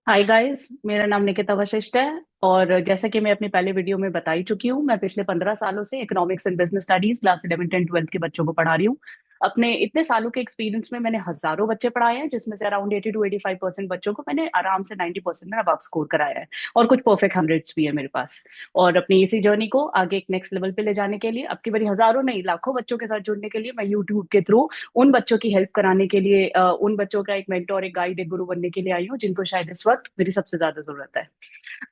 Hi guys, मेरा नाम निकिता वशिष्ठ है। और जैसा कि मैं अपनी पहले वीडियो में बता ही चुकी हूँ, मैं पिछले 15 सालों से economics and business studies class 11 and 12 के बच्चों को पढ़ा रही हूँ। अपने इतने सालों के एक्सपीरियंस में मैंने हजारों बच्चे पढ़ाए हैं, जिसमें से अराउंड 80 to 85% बच्चों को मैंने आराम से 90% में अब स्कोर कराया है। और कुछ परफेक्ट हंड्रेड्स भी है मेरे पास। और अपनी इसी जर्नी को आगे एक नेक्स्ट लेवल पे ले जाने के लिए, अब की बारी हजारों नहीं लाखों बच्चों के साथ जुड़ने के लिए, मैं यूट्यूब के थ्रू उन बच्चों की हेल्प कराने के लिए, उन बच्चों का एक मेंटोर, एक गाइड, एक गुरु बनने के लिए आई हूँ, जिनको शायद इस वक्त मेरी सबसे ज्यादा जरूरत है।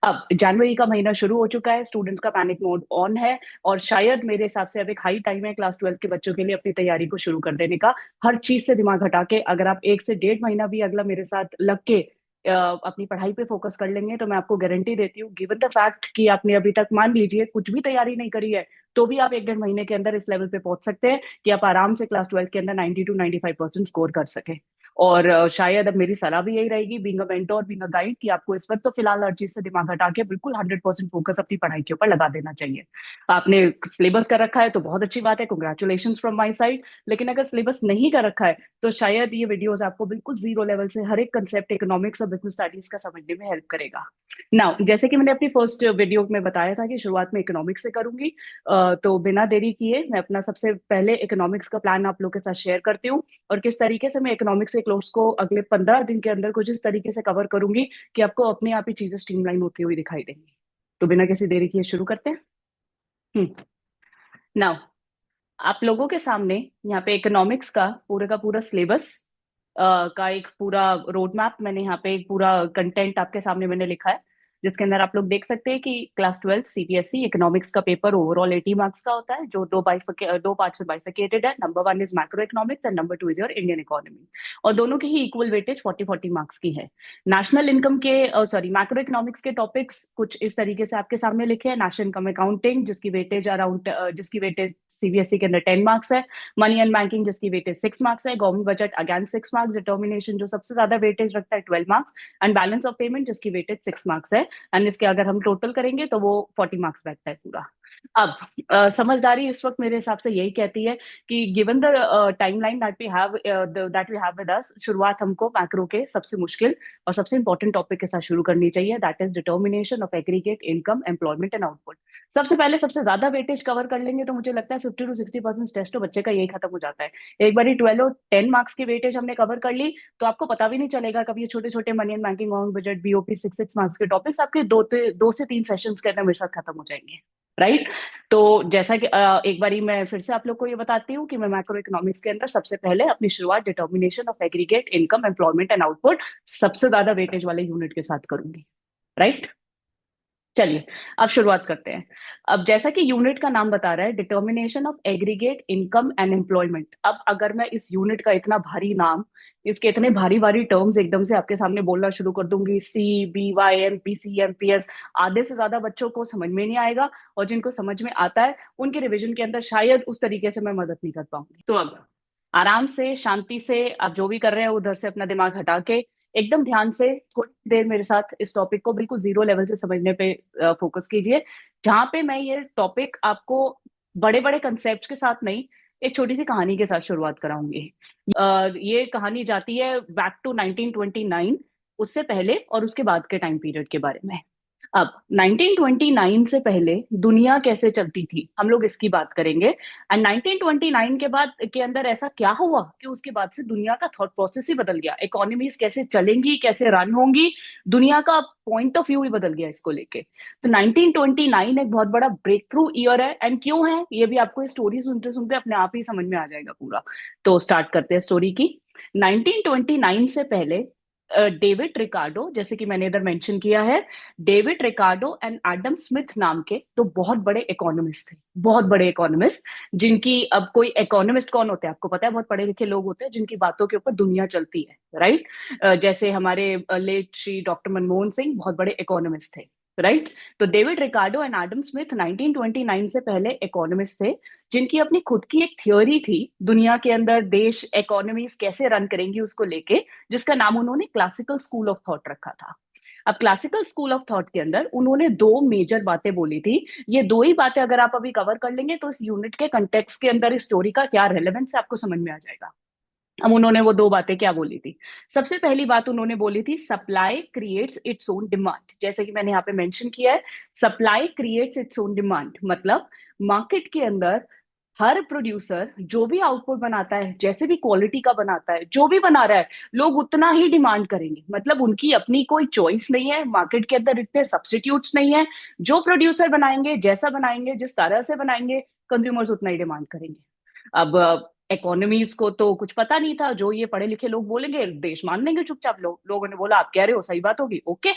अब जनवरी का महीना शुरू हो चुका है, स्टूडेंट्स का पैनिक मोड ऑन है। और शायद मेरे हिसाब से अब एक हाई टाइम है क्लास 12 के बच्चों के लिए अपनी तैयारी को शुरू कर देने का। हर चीज से दिमाग हटा के अगर आप 1 से 1.5 महीना भी अगला मेरे साथ लग के अपनी पढ़ाई पे फोकस कर लेंगे, तो मैं आपको गारंटी देती हूँ, गिवन द फैक्ट कि आपने अभी तक मान लीजिए कुछ भी तैयारी नहीं करी है, तो भी आप 1 1.5 महीने के अंदर इस लेवल पे पहुंच सकते हैं कि आप आराम से क्लास 12 के अंदर 90 to 95% स्कोर कर सके। और शायद अब मेरी सलाह भी यही रहेगी, being a mentor, being a guide, कि आपको इस वक्त तो फिलहाल हर चीज से दिमाग हटा के बिल्कुल 100% फोकस अपनी पढ़ाई के ऊपर लगा देना चाहिए। आपने सिलेबस कर रखा है तो बहुत अच्छी बात है, कंग्रेचुलेशन फ्रॉम माई साइड। लेकिन अगर सिलेबस नहीं कर रखा है, तो शायद ये वीडियोस आपको बिल्कुल जीरो लेवल से हर एक कंसेप्ट इकोनॉमिक्स और बिजनेस स्टडीज का समझने में हेल्प करेगा। नाउ, जैसे कि मैंने अपनी फर्स्ट वीडियो में बताया था कि शुरुआत में इकोनॉमिक्स से करूंगी, तो बिना देरी किए मैं अपना सबसे पहले इकोनॉमिक्स का प्लान आप लोगों के साथ शेयर करती हूँ। और किस तरीके से मैं इकोनॉमिक्स के कोर्स को अगले 15 दिन के अंदर कुछ इस तरीके से कवर करूंगी कि आपको अपने आप ही चीजें स्ट्रीमलाइन होती हुई दिखाई देंगी। तो बिना किसी देरी किए शुरू करते हैं। नाउ, आप लोगों के सामने यहाँ पे इकोनॉमिक्स का पूरा सिलेबस का एक पूरा रोड मैप, मैंने यहाँ पे एक पूरा कंटेंट आपके सामने मैंने लिखा है, जिसके अंदर आप लोग देख सकते हैं कि क्लास 12 सीबीएसई इकोनॉमिक्स का पेपर ओवरऑल 80 मार्क्स का होता है, जो दो पार्ट से बाइफिकेटेड है। Number 1 is macro economics and number 2 is your Indian economy. और दोनों की ही इक्वल वेटेज 40 40 मार्क्स की है। नेशनल इनकम के, सॉरी, मैक्रो इकोनॉमिक्स के टॉपिक्स कुछ इस तरीके से आपके सामने लिखे हैं। नेशनल इनकम अकाउंटिंग, जिसकी वेटेज सीबीएसई के अंदर 10 मार्क्स है। मनी एंड बैंकिंग, जिसकी वेटेज 6 मार्क्स है। Government budget again 6 marks. Determination, जो सबसे ज्यादा वेटेज रखता है, 12 marks. And balance of payment, जिसकी वेटेज 6 मार्क्स है। एंड इसके अगर हम टोटल करेंगे तो वो 40 मार्क्स बैठता है पूरा। अब समझदारी इस वक्त मेरे हिसाब से यही कहती है कि given the timeline that we have with us, शुरुआत हमको मैक्रो के सबसे मुश्किल और सबसे इंपॉर्टेंट टॉपिक के साथ शुरू करनी चाहिए, that is determination of aggregate income, employment and output. सबसे पहले सबसे ज्यादा वेटेज कवर कर लेंगे तो मुझे लगता है 50 to 60% टेस्ट तो बच्चे का यही खत्म हो जाता है। एक बार 12 और 10 मार्क्स की वेटेज हमने कवर कर ली, तो आपको पता भी नहीं चलेगा कभी ये छोटे छोटे money and banking, budget, BOP, 6 6 marks के टॉपिक्स आपके 2 से 3 सेशंस के अंदर मेरे साथ खत्म हो जाएंगे। राइट। तो जैसा कि एक बारी मैं फिर से आप लोग को ये बताती हूँ कि मैं मैक्रो इकोनॉमिक्स के अंदर सबसे पहले अपनी शुरुआत determination of aggregate income, employment and output सबसे ज्यादा वेटेज वाले यूनिट के साथ करूंगी। राइट। चलिए, अब शुरुआत करते हैं। अब जैसा कि यूनिट का नाम बता रहा है, determination of aggregate income and employment, अब अगर मैं इस यूनिट का इतना भारी नाम, इसके इतने भारी भारी टर्म्स एकदम से आपके सामने बोलना शुरू कर दूंगी, सी, बी, वाई, एम, पी, सी, एम, पी, एस, आधे से ज्यादा बच्चों को समझ में नहीं आएगा। और जिनको समझ में आता है, उनके रिविजन के अंदर शायद उस तरीके से मैं मदद नहीं कर पाऊंगी। तो अब आराम से, शांति से, आप जो भी कर रहे हैं उधर से अपना दिमाग हटा के एकदम ध्यान से थोड़ी देर मेरे साथ इस टॉपिक को बिल्कुल जीरो लेवल से समझने पे फोकस कीजिए। जहां पे मैं ये टॉपिक आपको बड़े बड़े कंसेप्ट के साथ नहीं, एक छोटी सी कहानी के साथ शुरुआत कराऊंगी। ये कहानी जाती है बैक टू 1929, उससे पहले और उसके बाद के टाइम पीरियड के बारे में। अब 1929 से पहले दुनिया कैसे चलती थी, हम लोग इसकी बात करेंगे। एंड 1929 के बाद के अंदर ऐसा क्या हुआ कि उसके बाद से दुनिया का थॉट प्रोसेस ही बदल गया, इकोनॉमीज कैसे चलेंगी, कैसे रन होंगी, दुनिया का पॉइंट ऑफ व्यू ही बदल गया इसको लेके। तो 1929 एक बहुत बड़ा ब्रेक थ्रू ईयर है। एंड क्यों है ये भी आपको स्टोरी सुनते सुनते अपने आप ही समझ में आ जाएगा पूरा। तो स्टार्ट करते हैं स्टोरी की। 1929 से पहले डेविड रिकार्डो, जैसे कि मैंने इधर मेंशन किया है, David Ricardo and Adam Smith नाम के दो बहुत बड़े इकोनॉमिस्ट थे। बहुत बड़े इकोनॉमिस्ट, जिनकी, अब कोई इकोनॉमिस्ट कौन होते हैं आपको पता है, बहुत पढ़े लिखे लोग होते हैं जिनकी बातों के ऊपर दुनिया चलती है। राइट। जैसे हमारे लेट श्री डॉक्टर मनमोहन सिंह बहुत बड़े इकोनॉमिस्ट थे। राइट। तो David Ricardo and Adam Smith 1929 से पहले इकोनॉमिस्ट थे, जिनकी अपनी खुद की एक थियोरी थी दुनिया के अंदर देश इकोनॉमीज कैसे रन करेंगी उसको लेके, जिसका नाम उन्होंने क्लासिकल स्कूल ऑफ थॉट रखा था। अब क्लासिकल स्कूल ऑफ थॉट के अंदर उन्होंने दो मेजर बातें बोली थी। ये दो ही बातें अगर आप अभी कवर कर लेंगे तो इस यूनिट के कंटेक्स्ट के अंदर इस स्टोरी का क्या रेलेवेंस है आपको समझ में आ जाएगा। अब उन्होंने वो दो बातें क्या बोली थी। सबसे पहली बात उन्होंने बोली थी, supply creates its own demand. जैसे कि मैंने यहाँ पे मेंशन किया है, supply creates its own demand, मतलब मार्केट के अंदर हर प्रोड्यूसर जो भी आउटपुट बनाता है, जैसे भी क्वालिटी का बनाता है, जो भी बना रहा है, लोग उतना ही डिमांड करेंगे। मतलब उनकी अपनी कोई चॉइस नहीं है, मार्केट के अंदर इतने सब्स्टिट्यूट्स नहीं है। जो प्रोड्यूसर बनाएंगे, जैसा बनाएंगे, जिस तरह से बनाएंगे, कंज्यूमर्स उतना ही डिमांड करेंगे। अब इकोनॉमीज को तो कुछ पता नहीं था, जो ये पढ़े लिखे लोग बोलेंगे देश मान लेंगे चुपचाप। लोगों ने बोला आप कह रहे हो सही बात होगी, ओके,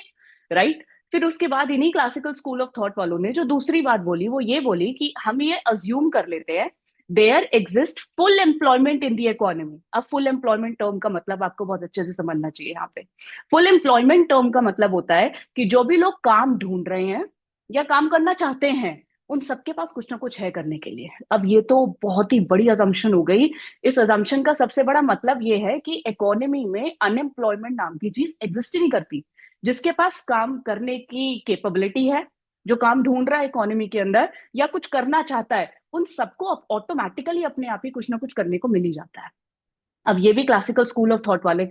राइट। फिर उसके बाद इन्हीं क्लासिकल स्कूल ऑफ थॉट वालों ने जो दूसरी बात बोली वो ये बोली कि हम ये अज्यूम कर लेते हैं there exist full employment in the economy. अब फुल एम्प्लॉयमेंट टर्म का मतलब आपको बहुत अच्छे से समझना चाहिए यहाँ पे। फुल एम्प्लॉयमेंट टर्म का मतलब होता है कि जो भी लोग काम ढूंढ रहे हैं या काम करना चाहते हैं, उन सबके पास कुछ ना कुछ है करने के लिए। अब ये तो बहुत ही बड़ी अजम्पशन हो गई। इस अजम्पशन का सबसे बड़ा मतलब ये है कि इकोनॉमी में अनएम्प्लॉयमेंट नाम की चीज एग्जिस्ट ही नहीं करती। जिसके पास काम करने की कैपेबिलिटी है, जो काम ढूंढ रहा है इकोनॉमी के अंदर या कुछ करना चाहता है, उन सबको ऑटोमेटिकली अपने आप ही कुछ ना कुछ करने को मिल ही जाता है। अब ये भी क्लासिकल स्कूल ऑफ थॉट वालों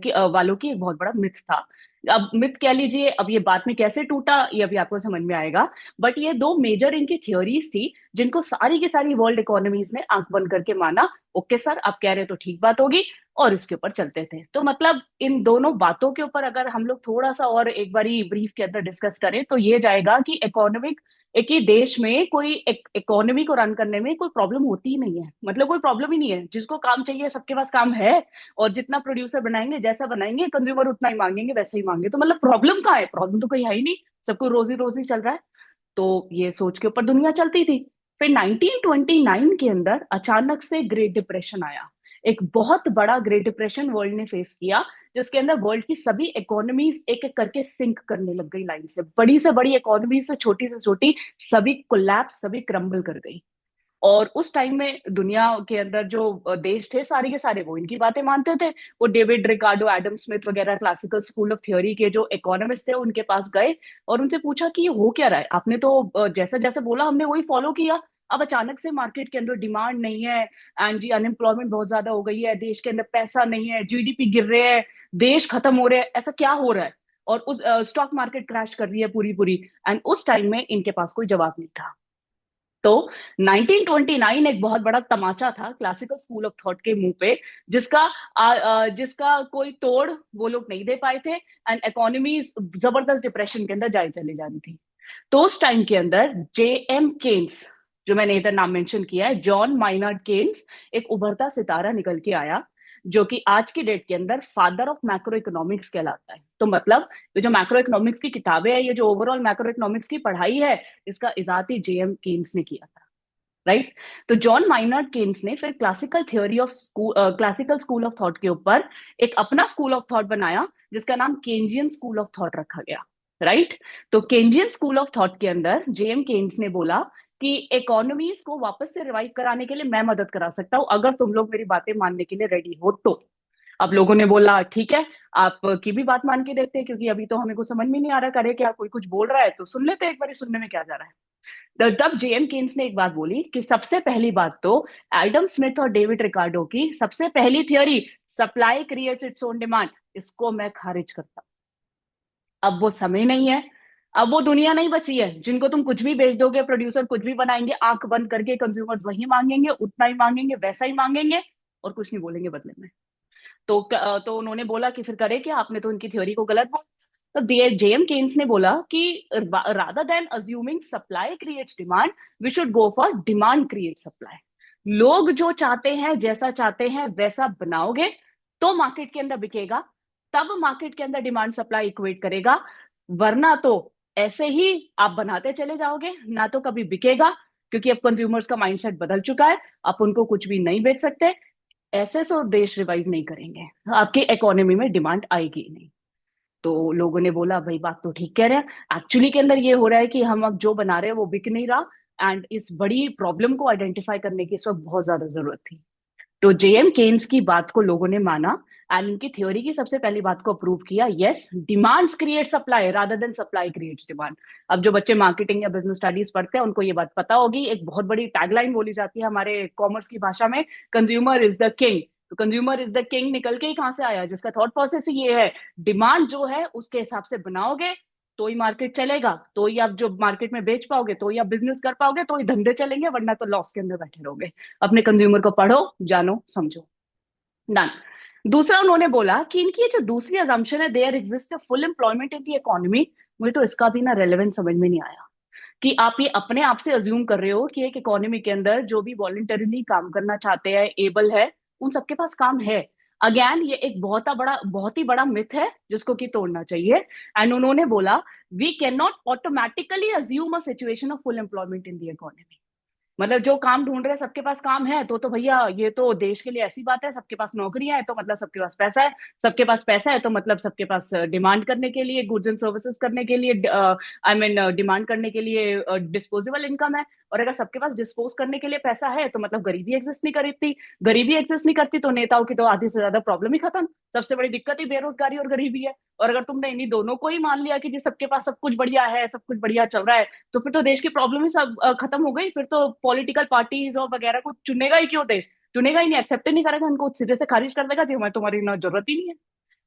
की एक बहुत बड़ा मिथ था। अब मिथ कह लीजिए, अब ये बात में कैसे टूटा ये अभी आपको समझ में आएगा। बट ये दो मेजर इनकी थ्योरीज थी जिनको सारी की सारी वर्ल्ड इकोनॉमीज ने आंख बंद करके माना। ओके सर, आप कह रहे हो तो ठीक बात होगी, और इसके ऊपर चलते थे। तो मतलब इन दोनों बातों के ऊपर अगर हम लोग थोड़ा सा और एक बारी ब्रीफ के अंदर डिस्कस करें तो ये जाएगा कि इकोनॉमिक एक ही देश में कोई इकोनॉमी को रन करने में कोई प्रॉब्लम होती ही नहीं है। मतलब कोई प्रॉब्लम ही नहीं है, जिसको काम चाहिए सबके पास काम है। और जितना प्रोड्यूसर बनाएंगे, जैसा बनाएंगे, कंज्यूमर उतना ही मांगेंगे, वैसे ही मांगे। तो मतलब प्रॉब्लम कहाँ है? प्रॉब्लम तो कहीं है ही नहीं, सबको रोजी रोजी चल रहा है। तो ये सोच के ऊपर दुनिया चलती थी। फिर 1929 के अंदर अचानक से ग्रेट डिप्रेशन आया। एक बहुत बड़ा ग्रेट डिप्रेशन वर्ल्ड ने फेस किया, जिसके अंदर वर्ल्ड की सभी इकोनॉमीज एक एक करके सिंक करने लग गई लाइन से। बड़ी से बड़ी इकोनॉमी से छोटी सभी कोलैप्स, सभी क्रम्बल कर गई। और उस टाइम में दुनिया के अंदर जो देश थे सारे के सारे वो इनकी बातें मानते थे। वो डेविड रिकार्डो, एडम स्मिथ वगैरह क्लासिकल स्कूल ऑफ थ्योरी के जो इकोनॉमिस्ट थे उनके पास गए और उनसे पूछा कि ये हो क्या रहा है। आपने तो जैसा जैसा बोला हमने वही फॉलो किया। अब अचानक से मार्केट के अंदर डिमांड नहीं है, एंड जी अनएम्प्लॉयमेंट बहुत ज्यादा हो गई है, देश के अंदर पैसा नहीं है, जीडीपी गिर रहे हैं, देश खत्म हो रहे हैं, ऐसा क्या हो रहा है? और उस स्टॉक मार्केट क्रैश कर रही है पूरी पूरी। एंड उस टाइम में इनके पास कोई जवाब नहीं था। तो 1929 एक बहुत बड़ा तमाचा था क्लासिकल स्कूल ऑफ थॉट के मुंह पे, जिसका कोई तोड़ वो लोग नहीं दे पाए थे। एंड इकोनॉमी जबरदस्त डिप्रेशन के अंदर जाए चली जा रही थी। तो उस टाइम के अंदर जे एम केन्स, जो मैंने इधर नाम मेंशन किया है, जॉन माइनार्ड केन्स, एक उभरता सितारा निकल के आया, जो कि आज की डेट के अंदर फादर ऑफ मैक्रो इकोनॉमिक्स कहलाता है। तो मतलब ये जो मैक्रो इकोनॉमिक्स की किताबें है, ये जो ओवरऑल मैक्रो इकोनॉमिक्स की पढ़ाई है, इसका इजाद ही जेएम केन्स ने किया था, राइट। तो जॉन माइनार्ड केन्स ने फिर क्लासिकल स्कूल ऑफ थॉट के ऊपर एक अपना स्कूल ऑफ थॉट बनाया, जिसका नाम केंजियन स्कूल ऑफ थॉट रखा गया, राइट। तो केंजियन स्कूल ऑफ थॉट के अंदर जेएम केन्स ने बोला कि इकोनॉमीज को वापस से रिवाइव कराने के लिए मैं मदद करा सकता हूं, अगर तुम लोग मेरी बातें मानने के लिए रेडी हो तो। अब लोगों ने बोला ठीक है, आपकी भी बात मान के देखते हैं, क्योंकि अभी तो हमें कुछ समझ में नहीं आ रहा, करे क्या, कोई कुछ बोल रहा है तो सुन लेते हैं एक बार, सुनने में क्या जा रहा है। तब जेएम केन्स ने एक बात बोली कि सबसे पहली बात तो एडम स्मिथ और डेविड रिकार्डो की सबसे पहली theory, supply creates its own demand, इसको मैं खारिज करता हूं। अब वो समय नहीं है, अब वो दुनिया नहीं बची है जिनको तुम कुछ भी बेच दोगे, प्रोड्यूसर कुछ भी बनाएंगे, आंख बंद करके कंज्यूमर्स वही मांगेंगे, उतना ही मांगेंगे, वैसा ही मांगेंगे, और कुछ नहीं बोलेंगे बदले में। तो उन्होंने बोला कि फिर करे क्या, आपने तो उनकी थ्योरी को गलत बोला। तो जेएम केन्स ने बोला कि rather than assuming supply creates demand, we should go for demand create supply. लोग जो चाहते हैं, जैसा चाहते हैं वैसा बनाओगे तो मार्केट के अंदर बिकेगा, तब मार्केट के अंदर डिमांड सप्लाई इक्वेट करेगा। वरना तो ऐसे ही आप बनाते चले जाओगे, ना तो कभी बिकेगा, क्योंकि अब कंज्यूमर्स का माइंडसेट बदल चुका है, आप उनको कुछ भी नहीं बेच सकते। ऐसे तो देश रिवाइव नहीं करेंगे, आपकी इकोनॉमी में डिमांड आएगी ही नहीं। तो लोगों ने बोला भाई बात तो ठीक कह रहे हैं, एक्चुअली के अंदर ये हो रहा है कि हम अब जो बना रहे हैं वो बिक नहीं रहा, एंड इस बड़ी प्रॉब्लम को आइडेंटिफाई करने की इस वक्त बहुत ज्यादा जरूरत थी। तो जेएम केन्स की बात को लोगों ने माना, एंड उनकी थ्योरी की सबसे पहली बात को अप्रूव किया, yes, demands create supply rather than supply creates demand. अब जो बच्चे मार्केटिंग या बिजनेस स्टडीज पढ़ते हैं उनको ये बात पता होगी, एक बहुत बड़ी टैगलाइन बोली जाती है हमारे कॉमर्स की भाषा में, कंज्यूमर इज द किंग। तो कंज्यूमर इज द किंग निकल के ही कहां से आया, जिसका थॉट प्रोसेस ही ये है डिमांड जो है उसके हिसाब से बनाओगे तो ही मार्केट चलेगा, तो ही आप जो मार्केट में बेच पाओगे, तो ही आप बिजनेस कर पाओगे, तो ही धंधे चलेंगे, वरना तो लॉस के अंदर बैठे रहोगे। अपने कंज्यूमर को पढ़ो, जानो, समझो। डन। दूसरा उन्होंने बोला कि इनकी ये जो दूसरी अजम्पशन है, there exist a full employment in the economy, मुझे तो इसका भी ना रेलेवेंस समझ में नहीं आया कि आप ये अपने आप से अज्यूम कर रहे हो कि एक इकोनॉमी के अंदर जो भी वॉलंटरीली काम करना चाहते हैं, एबल है, उन सबके पास काम है। अगेन ये एक बहुत ही बड़ा मिथ है जिसको कि तोड़ना चाहिए। एंड उन्होंने बोला we can not automatically assume a situation of full employment in the economy. मतलब जो काम ढूंढ रहे हैं सबके पास काम है, तो भैया ये तो देश के लिए ऐसी बात है, सबके पास नौकरियां है तो मतलब सबके पास पैसा है, सबके पास पैसा है तो मतलब सबके पास डिमांड करने के लिए, गुड्स एंड सर्विसेज करने के लिए, आई मीन डिमांड करने के लिए डिस्पोजेबल इनकम है। और अगर सबके पास डिस्पोज करने के लिए पैसा है तो मतलब गरीबी एग्जिस्ट नहीं करती, गरीबी एग्जिस्ट नहीं करती तो नेताओं की तो आधी से ज्यादा प्रॉब्लम ही खत्म। सबसे बड़ी दिक्कत ही बेरोजगारी और गरीबी है। और अगर तुमने इन्हीं दोनों को ही मान लिया कि जी सबके पास सब कुछ बढ़िया है, सब कुछ बढ़िया चल रहा है, तो फिर तो देश की प्रॉब्लम ही सब खत्म हो गई। फिर तो पॉलिटिकल पार्टीज और वगैरह को चुनेगा ही क्यों देश? चुनेगा ही नहीं, एक्सेप्ट ही नहीं करेगा, उनको सिरे से खारिज कर देगा कि हमें तुम्हारी ना जरूरत ही नहीं है।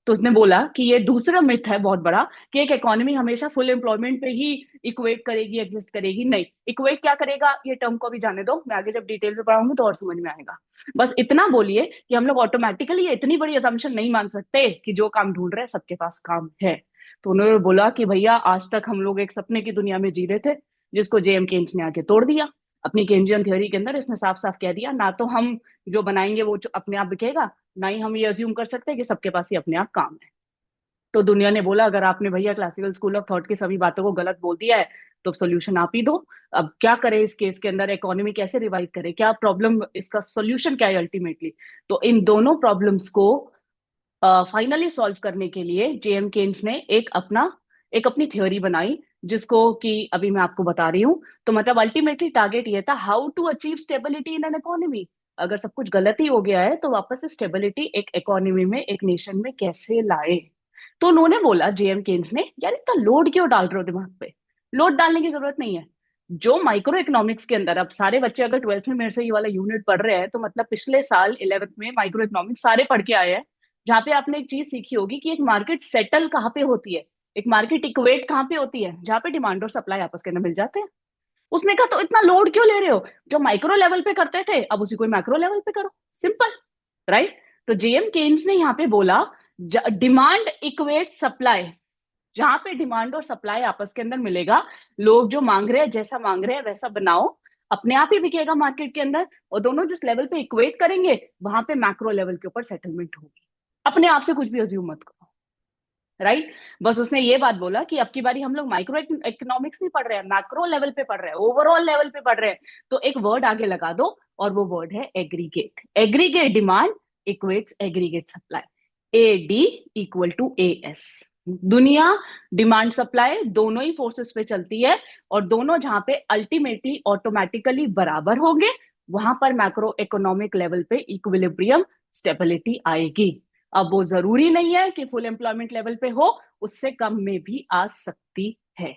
तो उसने बोला कि ये दूसरा मिथ है बहुत बड़ा कि एक इकोनॉमी हमेशा फुल एम्प्लॉयमेंट पे ही इक्वेट करेगी, एग्जिस्ट करेगी। नहीं, इक्वेट क्या करेगा ये टर्म को भी जाने दो, मैं आगे जब डिटेल में पढ़ाऊंगी तो और समझ में आएगा। बस इतना बोलिए कि हम लोग ऑटोमेटिकली इतनी बड़ी असम्पशन नहीं मान सकते कि जो काम ढूंढ रहे हैं सबके पास काम है। तो उन्होंने बोला कि भैया आज तक हम लोग एक सपने की दुनिया में जी रहे थे जिसको जेएम केन्स ने आके तोड़ दिया। अपनी केंजियन थ्योरी के अंदर इसने साफ साफ कह दिया ना तो हम जो बनाएंगे वो अपने आप बिकेगा, ना ही हम ये अज्यूम कर सकते हैं कि सबके पास ही अपने आप काम है। तो दुनिया ने बोला अगर आपने भैया क्लासिकल स्कूल ऑफ थॉट की सभी बातों को गलत बोल दिया है तो सोल्यूशन आप ही दो। अब क्या करें इस केस के अंदर, इकोनॉमी कैसे रिवाइव करे, क्या प्रॉब्लम, इसका सोल्यूशन क्या है अल्टीमेटली? तो इन दोनों प्रॉब्लम्स को फाइनली सॉल्व करने के लिए जेएम केन्स ने एक अपनी थ्योरी बनाई जिसको कि अभी मैं आपको बता रही हूँ। तो मतलब अल्टीमेटली टारगेट ये था how to achieve stability in an economy. अगर सब कुछ गलत ही हो गया है तो वापस से स्टेबिलिटी एक इकोनॉमी में, एक नेशन में कैसे लाए। तो उन्होंने बोला जेएम केन्स ने, यार इतना लोड क्यों डाल रहे हो दिमाग पे? लोड डालने की जरूरत नहीं है। जो माइक्रो इकोनॉमिक्स के अंदर, अब सारे बच्चे अगर ट्वेल्थ में मेरे से ये वाला यूनिट पढ़ रहे हैं तो मतलब पिछले साल 11th में माइक्रो इकोनॉमिक्स सारे पढ़ के आए हैं, जहां पे आपने एक चीज सीखी होगी कि एक मार्केट सेटल कहाँ पे होती है, एक मार्केट इक्वेट कहाँ पे होती है, जहां पे डिमांड और सप्लाई आपस के अंदर मिल जाते हैं। उसने कहा तो इतना लोड क्यों ले रहे हो? जो माइक्रो लेवल पे करते थे अब उसी को मैक्रो लेवल पे करो, सिंपल, राइट? तो जेएम केन्स ने यहाँ पे बोला डिमांड इक्वेट सप्लाई, जहां पे डिमांड और सप्लाई आपस के अंदर मिलेगा, लोग जो मांग रहे हैं, जैसा मांग रहे हैं वैसा बनाओ, अपने आप ही बिकेगा मार्केट के अंदर। और दोनों जिस लेवल पे इक्वेट करेंगे वहां पे मैक्रो लेवल के ऊपर सेटलमेंट होगी। अपने आप से कुछ भी अज्यूम मत करो, राइट? बस उसने ये बात बोला कि अब की बारी हम लोग माइक्रो इकोनॉमिक्स नहीं पढ़ रहे हैं, मैक्रो लेवल पे पढ़ रहे हैं, ओवरऑल लेवल पे पढ़ रहे हैं। तो एक वर्ड आगे लगा दो और वो वर्ड है aggregate. Aggregate demand equates aggregate supply, A D equal to A S. दुनिया डिमांड सप्लाई दोनों ही फोर्सेस पे चलती है, और दोनों जहां पे अल्टीमेटली ऑटोमेटिकली बराबर होंगे वहां पर मैक्रो इकोनॉमिक लेवल पे इक्विलिब्रियम, स्टेबिलिटी आएगी। अब वो जरूरी नहीं है कि फुल एम्प्लॉयमेंट लेवल पे हो, उससे कम में भी आ सकती है।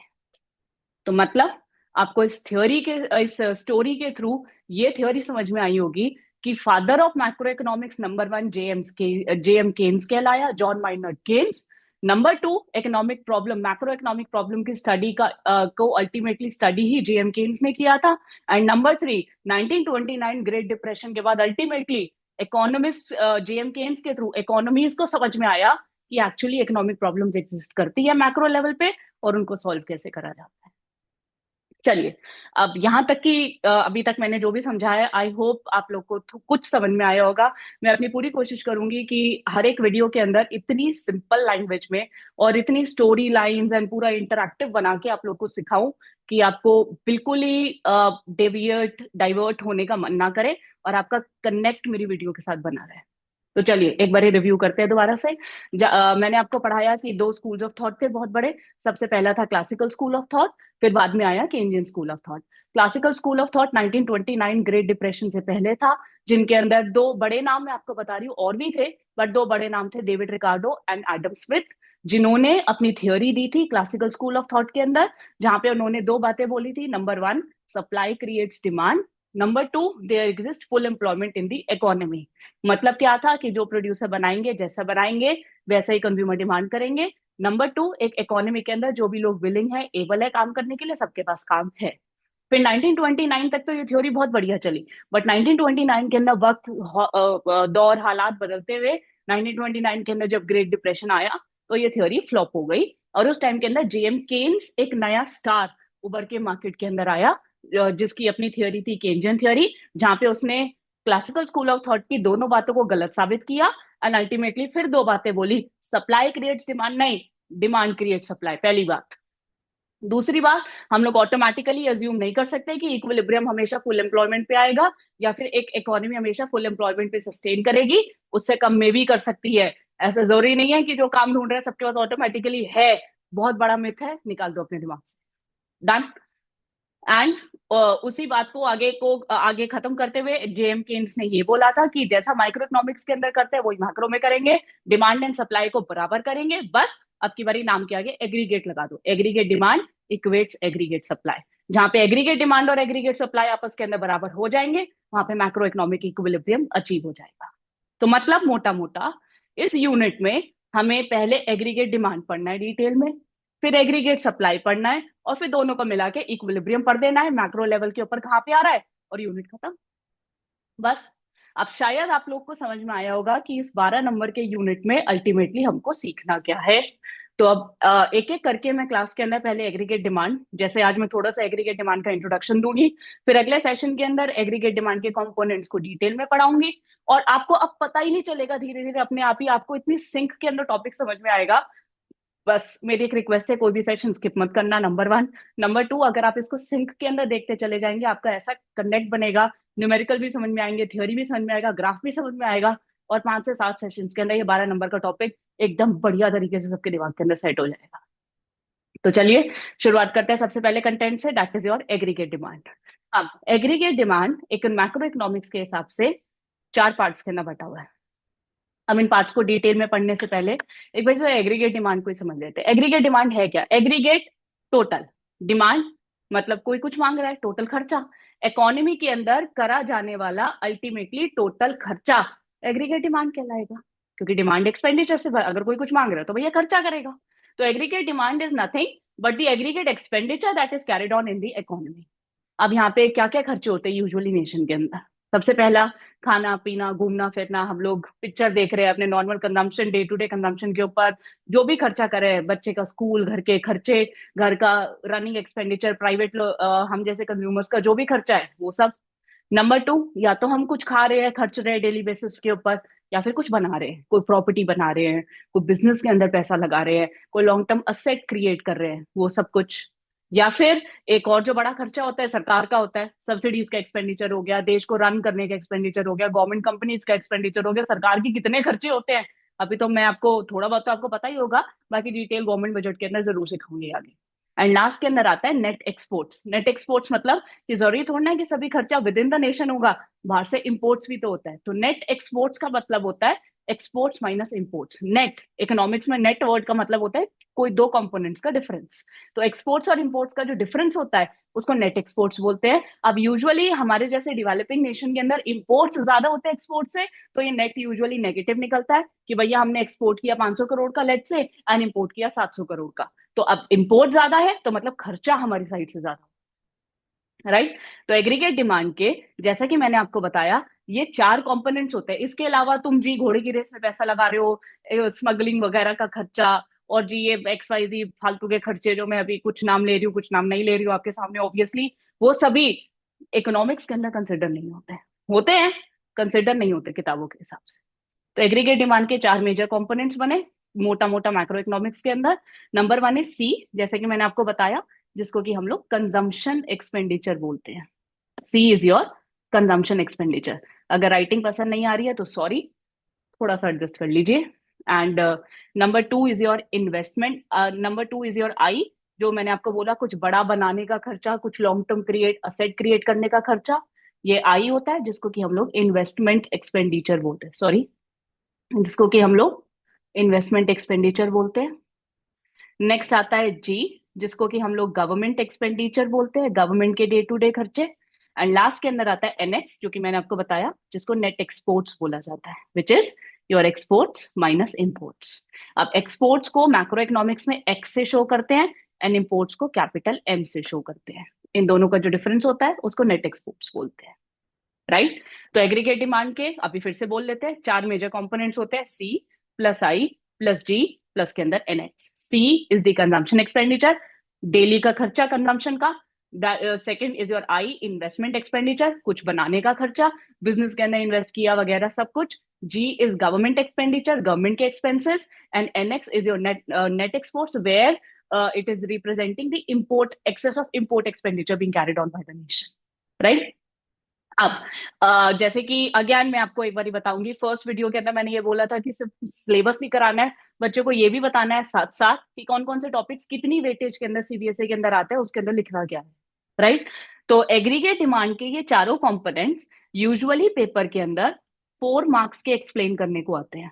तो मतलब आपको इस स्टोरी के थ्रू ये थ्योरी समझ में आई होगी कि father of macro economics number 1 JM Keynes कहलाया, John Maynard Keynes. Number 2 economic problem, macro economic problem की स्टडी को अल्टीमेटली स्टडी ही जेएम केन्स ने किया था। एंड नंबर 3 1929 ग्रेट डिप्रेशन के बाद अल्टीमेटली इकोनॉमिस्ट जेएम केन्स के थ्रू इकोनॉमीज को समझ में आया कि एक्चुअली इकोनॉमिक प्रॉब्लम्स एग्जिस्ट करती है मैक्रो लेवल पे, और उनको सॉल्व कैसे करा जाता है। चलिए, अब यहाँ तक कि अभी तक मैंने जो भी समझाया, आई होप आप लोग को कुछ समझ में आया होगा। मैं अपनी पूरी कोशिश करूंगी कि हर एक वीडियो के अंदर इतनी सिंपल लैंग्वेज में और इतनी स्टोरी लाइंस एंड पूरा इंटरैक्टिव बना के आप लोग को सिखाऊं कि आपको बिल्कुल ही डेविएट डाइवर्ट होने का मन ना करे और आपका कनेक्ट मेरी वीडियो के साथ बना रहे। तो चलिए एक बार रिव्यू करते हैं दोबारा से। मैंने आपको पढ़ाया कि दो स्कूल्स ऑफ थॉट थे बहुत बड़े। सबसे पहला था क्लासिकल स्कूल ऑफ थॉट, फिर बाद में आया Keynesian school of thought. Classical school of thought 1929 great depression से पहले था, जिनके अंदर दो बड़े नाम मैं आपको बता रही हूँ, और भी थे बट दो बड़े नाम थे, David Ricardo and Adam Smith, जिन्होंने अपनी थियोरी दी थी क्लासिकल स्कूल ऑफ थॉट के अंदर, जहां पे उन्होंने दो बातें बोली थी। Number 1, supply creates demand, number two, there exist full employment in the economy. मतलब क्या था कि जो प्रोड्यूसर बनाएंगे, जैसा बनाएंगे वैसा ही कंज्यूमर डिमांड करेंगे। नंबर टू, एक इकोनॉमी के अंदर जो भी लोग विलिंग है, एबल है काम करने के लिए, सबके पास काम है। फिर 1929 तक तो ये थ्योरी बहुत बढ़िया चली, बट 1929 के अंदर वक्त दौर हालात बदलते हुए 1929 के अंदर जब ग्रेट डिप्रेशन आया तो ये थ्योरी फ्लॉप हो गई। और उस टाइम के अंदर जेएम केन्स एक नया स्टार उभर के मार्केट के अंदर आया, जिसकी अपनी थ्योरी थी केन्जियन थ्योरी, जहां पे उसने क्लासिकल स्कूल ऑफ थॉट की दोनों बातों को गलत साबित किया एंड अल्टीमेटली फिर दो बातें बोली, सप्लाई क्रिएट्स डिमांड नहीं, डिमांड क्रिएट सप्लाई, पहली बात। दूसरी बात, हम लोग ऑटोमेटिकली अज्यूम नहीं कर सकते कि इक्विलिब्रियम हमेशा फुल एम्प्लॉयमेंट पे आएगा या फिर एक इकोनॉमी हमेशा फुल एम्प्लॉयमेंट पे सस्टेन करेगी, उससे कम में भी कर सकती है। ऐसा जरूरी नहीं है कि जो काम ढूंढ रहे हैं सबके पास ऑटोमेटिकली है। बहुत बड़ा मिथ है, निकाल दो अपने दिमाग से। डन। एंड उसी बात को आगे खत्म करते हुए जेएम केन्स ने ये बोला था कि जैसा माइक्रो इकोनॉमिक्स के अंदर करते हैं वही मैक्रो में करेंगे, डिमांड एंड सप्लाई को बराबर करेंगे, बस अब की बारी नाम के आगे एग्रीगेट लगा दो, aggregate demand equates aggregate supply. जहां पे एग्रीगेट डिमांड और एग्रीगेट सप्लाई आपस के अंदर बराबर हो जाएंगे, वहां पे मैक्रो इकोनॉमिक इक्विलिब्रियम अचीव हो जाएगा। तो मतलब मोटा मोटा इस यूनिट में हमें पहले एग्रीगेट डिमांड पढ़ना है डिटेल में, फिर एग्रीगेट सप्लाई पढ़ना है, और फिर दोनों को मिला के इक्विलिब्रियम पढ़ देना है, मैक्रो लेवल के ऊपर कहाँ पे आ रहा है, और यूनिट खत्म। बस। अब शायद आप लोग को समझ में आया होगा कि इस 12 नंबर के यूनिट में अल्टीमेटली हमको सीखना क्या है। तो अब एक एक करके मैं क्लास के अंदर पहले एग्रीगेट डिमांड, जैसे आज मैं थोड़ा सा एग्रीगेट डिमांड का इंट्रोडक्शन दूंगी, फिर अगले सेशन के अंदर एग्रीगेट डिमांड के कंपोनेंट्स को डिटेल में पढ़ाऊंगी, और आपको अब पता ही नहीं चलेगा, धीरे धीरे अपने आप ही आपको इतनी सिंक के अंदर टॉपिक समझ में आएगा। बस मेरी एक रिक्वेस्ट है, कोई भी सेशन स्किप मत करना, नंबर वन। नंबर टू, अगर आप इसको सिंक के अंदर देखते चले जाएंगे आपका ऐसा कनेक्ट बनेगा, न्यूमेरिकल भी समझ में आएंगे, थ्योरी भी समझ में आएगा, ग्राफ भी समझ में आएगा, और 5 से 7 सेशंस के अंदर ये 12 नंबर का टॉपिक एकदम बढ़िया तरीके से सबके दिमाग के अंदर सेट हो जाएगा। तो चलिए शुरुआत करते हैं सबसे पहले कंटेंट से, that is your aggregate demand. अब एग्रीगेट डिमांड एक मैक्रो इकोनॉमिक्स के हिसाब से 4 पार्ट्स के अंदर बटा हुआ है। अब इन पार्ट्स को डिटेल में पढ़ने से पहले एक बार जो एग्रीगेट डिमांड को ही समझ लेते हैं। एग्रीगेट डिमांड है क्या? एग्रीगेट टोटल डिमांड, मतलब कोई कुछ मांग रहा है, टोटल खर्चा, इकोनॉमी के अंदर करा जाने वाला अल्टीमेटली टोटल खर्चा एग्रीगेट डिमांड कहलाएगा। क्योंकि डिमांड एक्सपेंडिचर से अगर कोई कुछ मांग रहा है तो भैया खर्चा करेगा। तो aggregate demand is nothing but the aggregate expenditure that is carried on in the economy. अब यहाँ पे क्या क्या खर्चे होते हैं यूजुअली नेशन के अंदर? सबसे पहला, खाना पीना घूमना फिरना, हम लोग पिक्चर देख रहे हैं, अपने normal consumption day to day consumption के ऊपर जो भी खर्चा करे, बच्चे का स्कूल, घर के खर्चे, घर का रनिंग एक्सपेंडिचर, प्राइवेट हम जैसे कंज्यूमर्स का जो भी खर्चा है वो सब। नंबर टू, या तो हम कुछ खा रहे हैं, खर्च रहे हैं डेली बेसिस के ऊपर, या फिर कुछ बना रहे हैं, कोई प्रॉपर्टी बना रहे हैं, कोई बिजनेस के अंदर पैसा लगा रहे हैं, कोई लॉन्ग टर्म असेट क्रिएट कर रहे हैं, वो सब कुछ। या फिर एक और जो बड़ा खर्चा होता है सरकार का होता है, सब्सिडीज का एक्सपेंडिचर हो गया, देश को रन करने का एक्सपेंडिचर हो गया, गवर्नमेंट कंपनीज का एक्सपेंडिचर हो गया, सरकार की कितने खर्चे होते हैं अभी तो मैं आपको थोड़ा बहुत तो आपको पता ही होगा, बाकी डिटेल गवर्नमेंट बजट के अंदर जरूर सिखाऊंगी आगे। एंड लास्ट के अंदर आता है नेट एक्सपोर्ट्स। नेट एक्सपोर्ट्स मतलब कि जरूरी थोड़ा है कि सभी खर्चा विद इन द नेशन होगा, बाहर से इंपोर्ट्स भी तो होता है। तो नेट एक्सपोर्ट्स का मतलब होता है exports minus imports. Net economics में नेट वर्ड का मतलब होता है कोई दो कंपोनेंट्स का डिफरेंस। तो एक्सपोर्ट्स और इंपोर्ट्स का जो डिफरेंस होता है उसको नेट एक्सपोर्ट्स बोलते हैं। अब यूजुअली हमारे जैसे डेवलपिंग नेशन के अंदर इंपोर्ट्स ज्यादा होते हैं एक्सपोर्ट से, तो ये नेट यूजुअली नेगेटिव निकलता है कि भैया हमने एक्सपोर्ट किया 500 करोड़ का लेट से एंड इंपोर्ट किया 700 करोड़ का। तो अब इंपोर्ट ज्यादा है तो मतलब खर्चा हमारी साइड से ज्यादा, राइट। तो एग्रीगेट डिमांड के, जैसा कि मैंने आपको बताया, ये 4 कंपोनेंट्स होते हैं। इसके अलावा तुम जी घोड़े की रेस में पैसा लगा रहे हो, स्मगलिंग वगैरह का खर्चा, और जी ये एक्स वाई जी फालतू के खर्चे जो मैं अभी कुछ नाम ले रही हूँ कुछ नाम नहीं ले रही हूँ आपके सामने, ऑब्वियसली वो सभी इकोनॉमिक्स के अंदर कंसिडर नहीं होते हैं, होते हैं कंसिडर नहीं होते किताबों के हिसाब से। तो एग्रीगेट डिमांड के 4 मेजर कंपोनेंट्स बने मोटा मोटा मैक्रो इकोनॉमिक्स के अंदर। नंबर वन इज सी, जैसे कि मैंने आपको बताया, जिसको कि हम लोग कंजम्पशन एक्सपेंडिचर बोलते हैं। सी इज योर कंजम्पशन एक्सपेंडिचर। अगर राइटिंग पसंद नहीं आ रही है तो सॉरी, थोड़ा सा एडजस्ट कर लीजिए। And number two is your investment. Number two is your I, जो मैंने आपको बोला कुछ बड़ा बनाने का खर्चा, कुछ long term create asset create करने का खर्चा, ये आई होता है, जिसको कि हम लोग इन्वेस्टमेंट एक्सपेंडिचर बोलते हैं, सॉरी, जिसको कि हम लोग इन्वेस्टमेंट एक्सपेंडिचर बोलते हैं। नेक्स्ट आता है जी, जिसको कि हम लोग गवर्नमेंट एक्सपेंडिचर बोलते हैं, गवर्नमेंट के डे टू डे खर्चे। एंड लास्ट के अंदर आता है एनएक्स, जो कि मैंने आपको बताया, जिसको नेट एक्सपोर्ट्स बोला जाता है, which is your exports minus imports. अब एक्सपोर्ट्स को मैक्रो इकोनॉमिक्स में एक्स से शो करते हैं एंड इम्पोर्ट्स को कैपिटल एम से शो करते हैं। इन दोनों का जो डिफरेंस होता है उसको नेट एक्सपोर्ट्स बोलते हैं, राइट। तो एग्रीगेट डिमांड के अभी फिर से बोल लेते हैं, चार मेजर कंपोनेंट्स होते हैं, C plus I plus G plus के अंदर NX. C is the consumption expenditure, daily का खर्चा कंजम्पशन का। Second is your I, investment expenditure, कुछ बनाने का खर्चा, बिजनेस के अंदर इन्वेस्ट किया वगैरह सब कुछ। G is government expenditure, government के expenses. And NX is your net exports, where it is representing the import, excess of import expenditure being carried on by the nation, right? अब जैसे कि अगेन मैं आपको एक बार बताऊंगी, फर्स्ट वीडियो के अंदर मैंने ये बोला था कि सिर्फ सिलेबस नहीं कराना है, बच्चों को ये भी बताना है साथ साथ कि कौन कौन से टॉपिक्स कितनी वेटेज के अंदर सीबीएसई के अंदर आते हैं, उसके अंदर लिखना क्या है, राइट। तो एग्रीगेट डिमांड के ये चारों कंपोनेंट्स यूजुअली पेपर के अंदर 4 मार्क्स के एक्सप्लेन करने को आते हैं,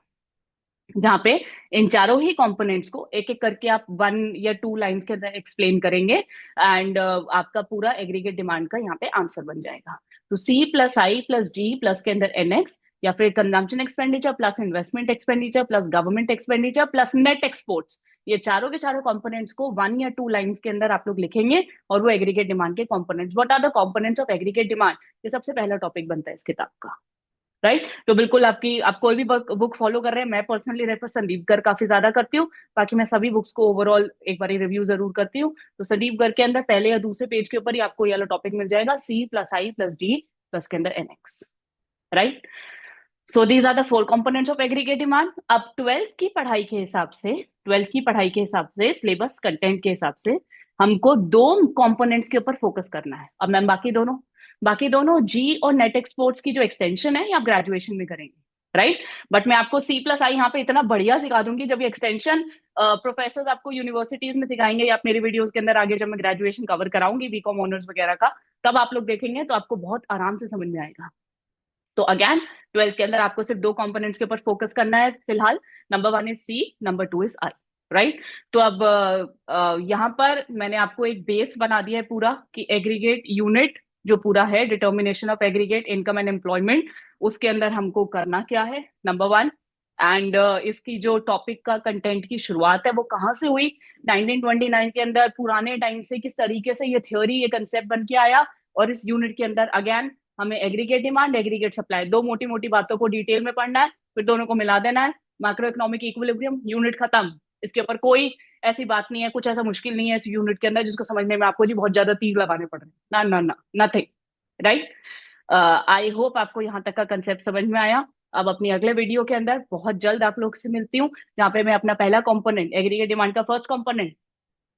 जहां पे इन चारों ही कंपोनेंट्स को एक एक करके आप 1 या 2 लाइंस के अंदर एक्सप्लेन करेंगे एंड आपका पूरा एग्रीगेट डिमांड का यहाँ पे आंसर बन जाएगा। तो सी plus I plus G plus के अंदर एनएक्स, या फिर consumption expenditure plus investment expenditure plus government expenditure plus net exports, ये चारों के चारों कंपोनेंट्स को 1 या 2 लाइंस के अंदर आप लोग लिखेंगे और वो एग्रीगेट डिमांड के components. What are the components of aggregate demand, ये सबसे पहला टॉपिक बनता है इस किताब का, राइट। तो बिल्कुल आपकी, आप कोई भी बुक फॉलो कर रहे हैं, मैं पर्सनली रेफर संदीप गर काफी ज्यादा करती हूँ, बाकी मैं सभी बुक्स को ओवरऑल एक बार रिव्यू जरूर करती हूँ। तो संदीप गर के अंदर पहले या दूसरे पेज के ऊपर ही आपको ये वाला टॉपिक मिल जाएगा, C plus I plus D plus के अंदर NX, right. So these are the 4 components of aggregate demand. अब 12th की पढ़ाई के हिसाब से सिलेबस कंटेंट के हिसाब से हमको 2 कंपोनेंट्स के ऊपर फोकस करना है। अब मैम बाकी दोनों जी और नेट एक्सपोर्ट्स की जो एक्सटेंशन है ये आप ग्रेजुएशन में करेंगे, राइट। बट मैं आपको सी प्लस आई यहाँ पे इतना बढ़िया सिखा दूंगी, जब ये एक्सटेंशन प्रोफेसर आपको यूनिवर्सिटीज में सिखाएंगे या आप मेरी वीडियोस के अंदर आगे जब मैं ग्रेजुएशन कवर कराऊंगी बीकॉम ऑनर्स वगैरह का, तब आप लोग देखेंगे तो आपको बहुत आराम से समझ में आएगा। तो अगेन 12th के अंदर आपको सिर्फ 2 कंपोनेंट्स के ऊपर फोकस करना है फिलहाल, number 1 is C, number 2 is I, right. तो अब यहाँ पर मैंने आपको एक बेस बना दिया है पूरा कि एग्रीगेट यूनिट जो पूरा है, determination of aggregate income and employment, उसके अंदर हमको करना क्या है, नंबर 1। एंड इसकी जो टॉपिक का कंटेंट की शुरुआत है वो कहाँ से हुई, 1929 के अंदर, पुराने टाइम से किस तरीके से ये थ्योरी, ये कंसेप्ट बन के आया, और इस यूनिट के अंदर अगेन हमें एग्रीगेट डिमांड, एग्रीगेट सप्लाई, दो मोटी मोटी बातों को डिटेल में पढ़ना है, फिर दोनों को मिला देना है, मैक्रो इकोनॉमिक इक्विलिब्रियम, यूनिट खत्म। इसके ऊपर कोई ऐसी बात नहीं है, कुछ ऐसा मुश्किल नहीं है इस यूनिट के अंदर जिसको समझने में आपको जी बहुत ज्यादा तीर लगाने पड़ रहे हैं, ना ना ना, नथिंग, राइट। आई होप आपको यहाँ तक का कंसेप्ट समझ में आया। अब अपनी अगले वीडियो के अंदर बहुत जल्द आप लोग से मिलती हूँ, जहाँ पे मैं अपना पहला कंपोनेंट, एग्रीगेट डिमांड का फर्स्ट कंपोनेंट,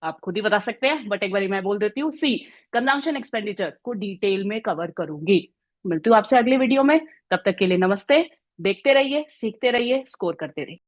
आप खुद ही बता सकते हैं बट एक बार मैं बोल देती हूँ, सी, कंजम्पशन एक्सपेंडिचर को डिटेल में कवर करूंगी। मिलती हूँ आपसे अगली वीडियो में, तब तक के लिए नमस्ते। देखते रहिए, सीखते रहिए, स्कोर करते रहिए।